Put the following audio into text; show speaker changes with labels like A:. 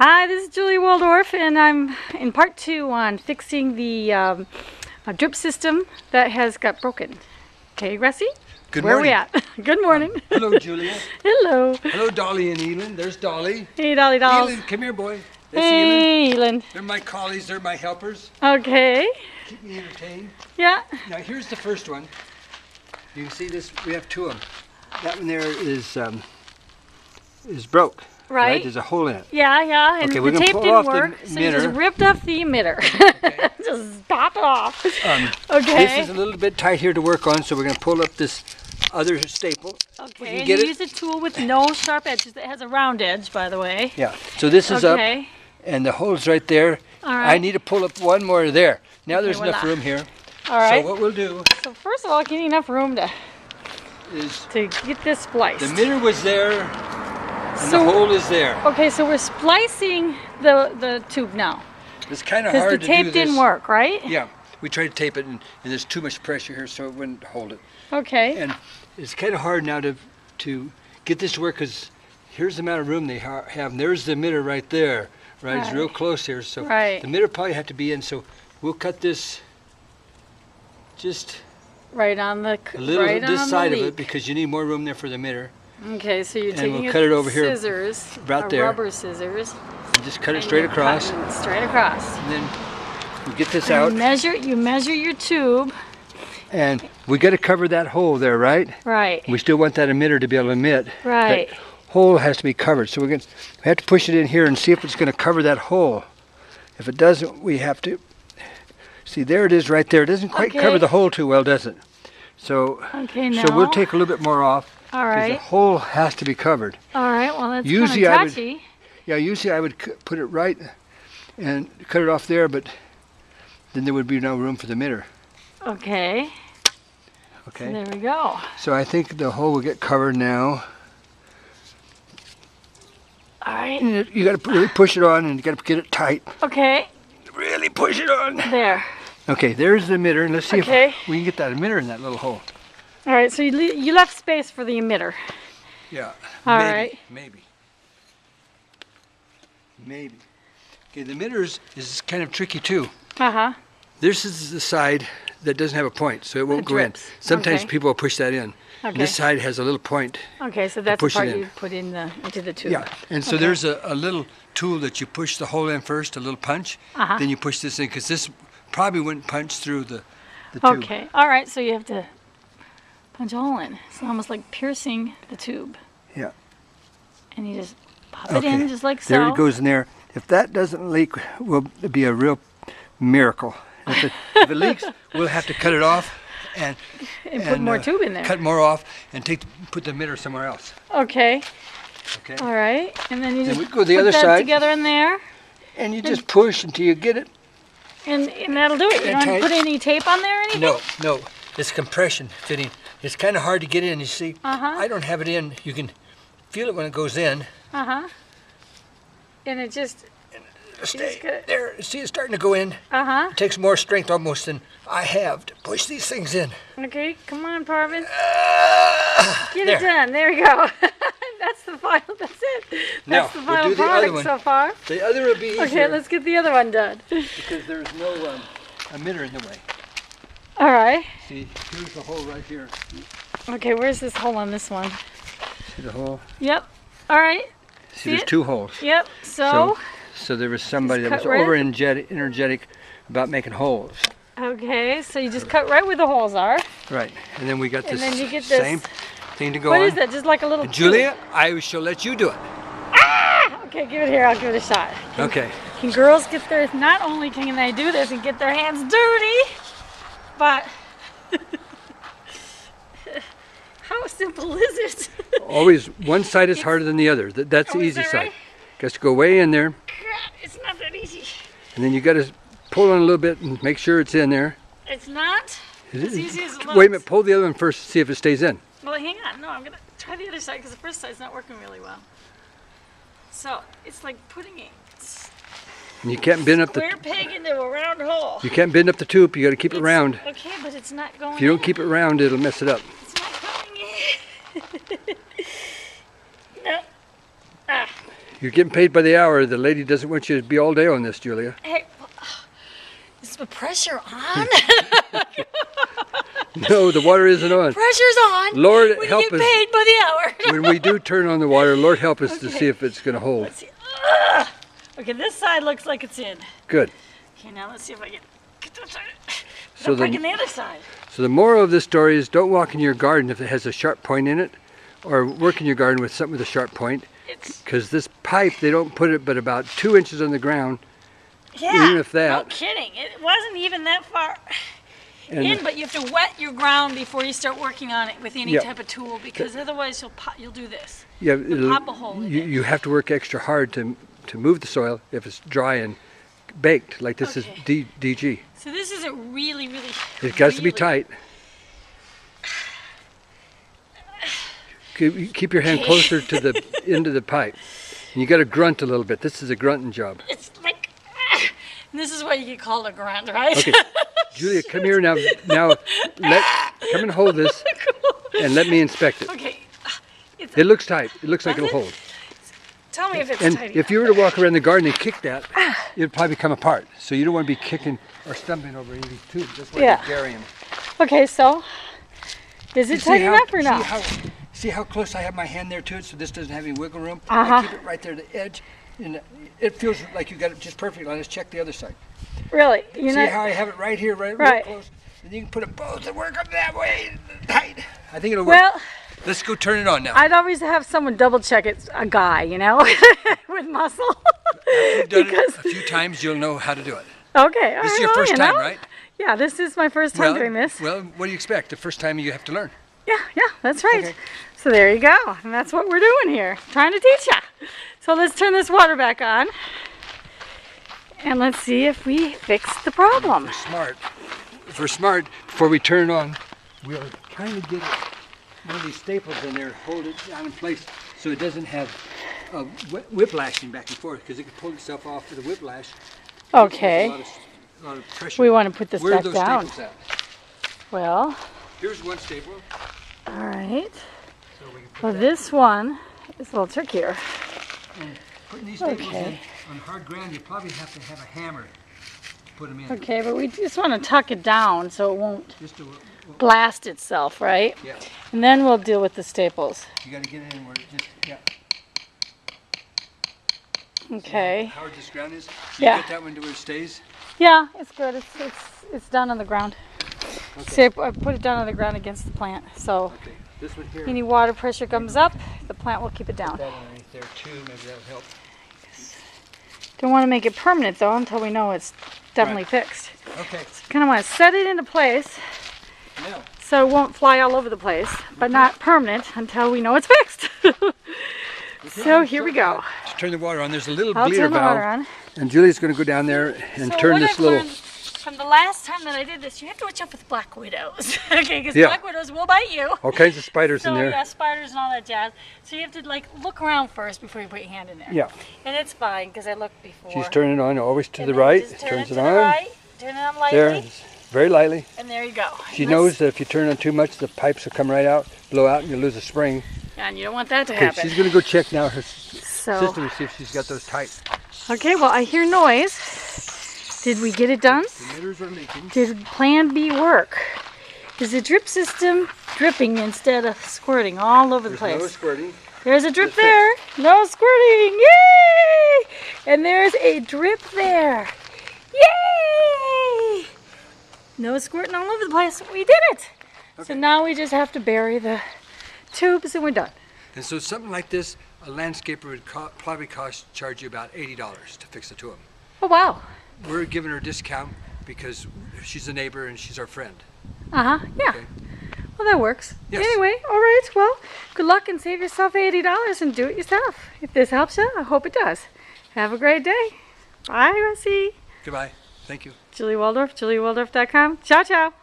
A: Hi, this is Julie Waldorf, and I'm in part 2 on fixing the drip system that has got broken. Okay, Rusty?
B: Good
A: Where
B: morning.
A: are we at? Good morning.
B: Hello, Julia.
A: Hello.
B: Hello, Dolly and Elin. There's Dolly.
A: Hey, Dolly Dolls.
B: Elin, come here, boy. That's
A: Hey, Elin.
B: They're my collies. They're my helpers.
A: Okay.
B: Keep me entertained.
A: Yeah.
B: Now, here's the first one. You can see this. We have two of them. That one there is broke.
A: Right.
B: There's a hole in it.
A: Yeah. And
B: Okay, we're
A: the
B: gonna
A: tape
B: pull
A: didn't
B: off the
A: work, so you just
B: emitter.
A: ripped off the emitter.
B: Okay.
A: Just pop it off.
B: This
A: Okay.
B: is a little bit tight here to work on, so we're going to pull up this other staple. We
A: Okay.
B: can
A: And
B: get
A: you
B: it.
A: use a tool with no sharp edges. It has a round edge, by the way.
B: Yeah. So this is up,
A: Okay.
B: and the hole's right there.
A: All right.
B: I need to pull up one more there. Now there's enough
A: voila.
B: room here.
A: All right.
B: So what we'll do
A: So first of all, you need enough room to
B: is
A: get this spliced.
B: the emitter was there, and
A: So-
B: the hole is there.
A: Okay, so we're splicing the tube now
B: It's kind of
A: because
B: hard
A: the
B: to do
A: tape
B: this.
A: didn't work, right?
B: Yeah, we tried to tape it, and there's too much pressure here, so it wouldn't hold it.
A: Okay.
B: And it's kind of hard now to get this to work, because here's the amount of room they have, and there's the emitter right there. Right, it's real
A: Right.
B: close here, so
A: Right.
B: the emitter probably had to be in. So we'll cut this just
A: Right on the
B: a little
A: right
B: this
A: on
B: side
A: the
B: of it,
A: leak.
B: because you need more room there for the emitter.
A: Okay, so you're
B: and
A: taking
B: we'll
A: a
B: cut it over here,
A: scissors,
B: right
A: a
B: there.
A: rubber scissors,
B: And just cut it
A: and
B: straight
A: you're
B: across,
A: cutting it straight across.
B: and then we get this
A: And
B: out.
A: you measure your tube.
B: And we got to cover that hole there, right?
A: Right.
B: We still want that emitter to be able to emit.
A: Right.
B: That hole has to be covered. So we have to push it in here and see if it's going to cover that hole. If it doesn't, we have to see. There it is, right there. It doesn't quite
A: Okay.
B: cover the hole too well, does it? So,
A: Okay, now.
B: so we'll take a little bit more off.
A: All
B: 'Cause
A: right.
B: the hole has to be covered.
A: All right. Well, that's
B: Usually
A: kind
B: I
A: of
B: would-
A: touchy.
B: Yeah, usually I would put it right and cut it off there, but then there would be no room for the emitter.
A: Okay.
B: Okay.
A: There we go.
B: So I think the hole will get covered now.
A: All right.
B: And you got to really push it on, and you got to get it tight.
A: Okay.
B: Really push it on.
A: There.
B: Okay, there's the emitter, and let's see
A: Okay.
B: if we can get that emitter in that little hole.
A: All right. So you left space for the emitter.
B: Yeah.
A: All
B: maybe,
A: right.
B: Maybe. Okay, the emitter is kind of tricky too.
A: Uh-huh.
B: This is the side that doesn't have a point, so it won't go in.
A: drips.
B: Sometimes
A: Okay.
B: people will push that in.
A: Okay.
B: This side has a little point.
A: Okay, so that's the
B: push it
A: part
B: in.
A: you put into the tube.
B: Yeah, and so
A: Okay.
B: there's a little tool that you push the hole in first, a little punch.
A: Uh-huh.
B: Then you push this in, because this probably wouldn't punch through the tube.
A: Okay. All right, so you have to punch a hole in. It's almost like piercing the tube.
B: Yeah.
A: And you just pop it in just like so.
B: There it goes in there. If that doesn't leak, will be a real miracle. If it leaks, we'll have to cut it off and
A: put more tube in there.
B: Cut more off and put the emitter somewhere else.
A: Okay.
B: Okay.
A: All right. And then you
B: Then
A: just
B: we go the
A: put
B: other
A: that
B: side.
A: together in there,
B: And you just push until you get it.
A: and that'll do it. You
B: And
A: don't have
B: tight.
A: to put any tape on there or anything?
B: No, it's compression fitting. It's kind of hard to get in. You see,
A: Uh-huh.
B: I don't have it in. You can feel it when it goes in.
A: Uh-huh. And it just,
B: Stay
A: gotta-
B: there. See, it's starting to go in.
A: uh-huh.
B: It takes more strength almost than I have to push these things in.
A: Okay, come on, Parvin. Get
B: There.
A: it done. There you go. That's the final, that's it.
B: Now,
A: That's the
B: we'll
A: final
B: do the other
A: product
B: one.
A: so far.
B: The other will be easier.
A: Okay, let's get the other one done.
B: Because there's no emitter in the way.
A: All right.
B: See, here's the hole right here.
A: Okay, where's this hole on this one?
B: See the hole?
A: Yep. All right.
B: See,
A: See
B: there's
A: it?
B: two holes.
A: Yep. So,
B: So there was somebody
A: Just
B: that was
A: cut right-
B: over energetic about making holes.
A: okay, so you just cut right where the holes are.
B: Right. And then we got
A: And
B: this
A: then you get this-
B: same thing to go
A: What
B: on.
A: is that? Just like a little
B: Julia, I shall let you do it.
A: tube? Okay, give it here. I'll give it a shot.
B: Okay.
A: Can girls get their, not only can they do this and get their hands dirty, but how simple is it?
B: Always one side is harder than the other. That's the
A: Oh, is
B: easy
A: that
B: side.
A: right?
B: Got to go way in there,
A: God, it's not that easy.
B: and then you got to pull on a little bit and make sure it's in there.
A: It's not as easy as it looks.
B: Wait a minute, pull the other one first to see if it stays in.
A: Well, hang on. No, I'm going to try the other side because the first side's not working really well. So, it's like putting a
B: And you can't bend up the
A: square peg into a round hole.
B: you can't bend up the tube. You got to keep it
A: It's-
B: round.
A: Okay, but it's not going
B: If you don't
A: in.
B: keep it round, it'll mess it up.
A: It's not going in. No. Ah.
B: You're getting paid by the hour. The lady doesn't want you to be all day on this, Julia.
A: Hey, is the pressure on?
B: No, the water isn't on.
A: Pressure's on.
B: Lord,
A: when
B: help
A: you get
B: us.
A: paid by the hour.
B: When we do turn on the water, Lord help us to
A: Okay.
B: see if it's going to hold.
A: Let's see. Okay, this side looks like it's in.
B: Good.
A: Okay, now let's see if I get this side.
B: So
A: I'm
B: the,
A: breaking the other side.
B: so the moral of this story is don't walk in your garden if it has a sharp point in it, or work in your garden with something with a sharp point,
A: It's
B: because this pipe, they don't put it but about 2 inches on the ground.
A: yeah.
B: Even if that-
A: No kidding. It wasn't even that far
B: And
A: in, but you have to wet your ground before you start working on it with any
B: Yeah.
A: type of tool, because otherwise you'll do this.
B: yeah,
A: pop a hole in it.
B: you have to work extra hard to move the soil if it's dry and baked, like this
A: Okay.
B: is DG.
A: So this isn't really.
B: It has to be
A: really-
B: tight. Keep your hand
A: Okay.
B: closer to the end of the pipe. And you got to grunt a little bit. This is a grunting job.
A: It's like, and this is what you get called a grunt, right?
B: Okay, Julia, come here now. Now, come and hold this, and let me inspect it.
A: Okay.
B: It looks tight. It looks like
A: Does
B: it'll
A: it?
B: hold.
A: Tell me if it's
B: And
A: tight
B: if you were to walk around the garden and kick that, it'd probably come apart. So you don't want to be kicking or stumbling over any of these tubes. That's why
A: Yeah.
B: you bury them.
A: Okay, so is it tight enough or not?
B: See how close I have my hand there to it, so this doesn't have any wiggle room?
A: Uh-huh.
B: I keep it right there to the edge, and it feels like you got it just perfect. Now let's check the other side.
A: Really? You
B: See
A: know,
B: how I have it right here, right
A: Right.
B: real close? And you can put it both and work them that way, tight. I think it'll work.
A: well,
B: Let's go turn it on now.
A: I'd always have someone double check it's a guy, you know, with muscle.
B: You've done
A: because-
B: it a few times, you'll know how to do it.
A: Okay, all
B: This is
A: right,
B: your
A: well,
B: first
A: you
B: time,
A: know.
B: right?
A: Yeah, this is my first time doing this.
B: Well, what do you expect? The first time you have to learn.
A: Yeah, that's right.
B: Okay.
A: So there you go. And that's what we're doing here, trying to teach you. So let's turn this water back on. And let's see if we fix the problem.
B: If we're smart, before we turn it on, we'll kind of get one of these staples in there, hold it down in place so it doesn't have whiplashing back and forth, because it can pull itself off with a whiplash.
A: Okay.
B: There's a lot of pressure.
A: We want to put this
B: Where are
A: back
B: those
A: down.
B: staples at?
A: Well,
B: Here's one staple.
A: all right.
B: So we can put
A: Well, this one is a little trickier.
B: putting these staples
A: Okay.
B: in on hard ground, you probably have to have a hammer to put them in.
A: Okay, but we just want to tuck it down so it won't
B: Just to,
A: blast itself, right?
B: yeah,
A: And then we'll deal with the staples.
B: you got to get it in where it just, yeah.
A: Okay.
B: How hard this ground is. So
A: Yeah.
B: You get that one to where it stays.
A: Yeah, it's good. It's done on the ground.
B: Okay.
A: See, I put it down on the ground against the plant, so
B: Okay. This one here.
A: any water pressure comes up, the plant will keep it down.
B: That underneath there too. Maybe that'll help.
A: Don't want to make it permanent though until we know it's definitely fixed.
B: Okay.
A: Kind of want to set it into place
B: Now,
A: so it won't fly all over the place, but not permanent until we know it's fixed. So here we go.
B: to turn the water on, there's a little
A: I'll
B: bleeder
A: turn the
B: valve,
A: water on.
B: and Julie's going to go down there and
A: So
B: turn
A: what
B: this
A: I've
B: little.
A: learned from the last time that I did this, you have to watch out for the black widows. Okay, because
B: Yeah.
A: black widows will bite you.
B: All kinds of spiders
A: So
B: in there.
A: yeah, spiders and all that jazz. So you have to like look around first before you put your hand in there.
B: Yeah.
A: And it's fine because I looked before.
B: She's turning it on, always to
A: And
B: the
A: then
B: right.
A: just
B: It
A: turn
B: turns
A: it
B: it
A: to
B: on.
A: the right, turn it on lightly,
B: There, very lightly.
A: and there you go.
B: She
A: And
B: knows that if you turn on too much, the pipes will come right out, blow out, and you lose a spring.
A: and you don't want that to
B: Okay,
A: happen.
B: she's going to go check now her
A: So,
B: system and see if she's got those tight.
A: okay, well I hear noise. Did we get it done?
B: The emitters are leaking.
A: Did Plan B work? Is the drip system dripping instead of squirting all over the
B: There's no
A: place?
B: squirting.
A: There's a drip
B: It's
A: there. No squirting. Yay! And there's a drip there. Yay! No squirting all over the place. We did it. So
B: Okay.
A: now we just have to bury the tubes and we're done.
B: And so something like this, a landscaper would probably charge you about $80 to fix it to them.
A: Oh, wow.
B: We're giving her a discount because she's a neighbor and she's our friend.
A: Uh-huh. Yeah.
B: Okay.
A: Well, that works.
B: Yes.
A: Anyway, all right. Well, good luck and save yourself $80 and do it yourself. If this helps you, I hope it does. Have a great day. Bye, Russie.
B: Goodbye. Thank you.
A: Julie Waldorf, juliewaldorf.com. Ciao, ciao.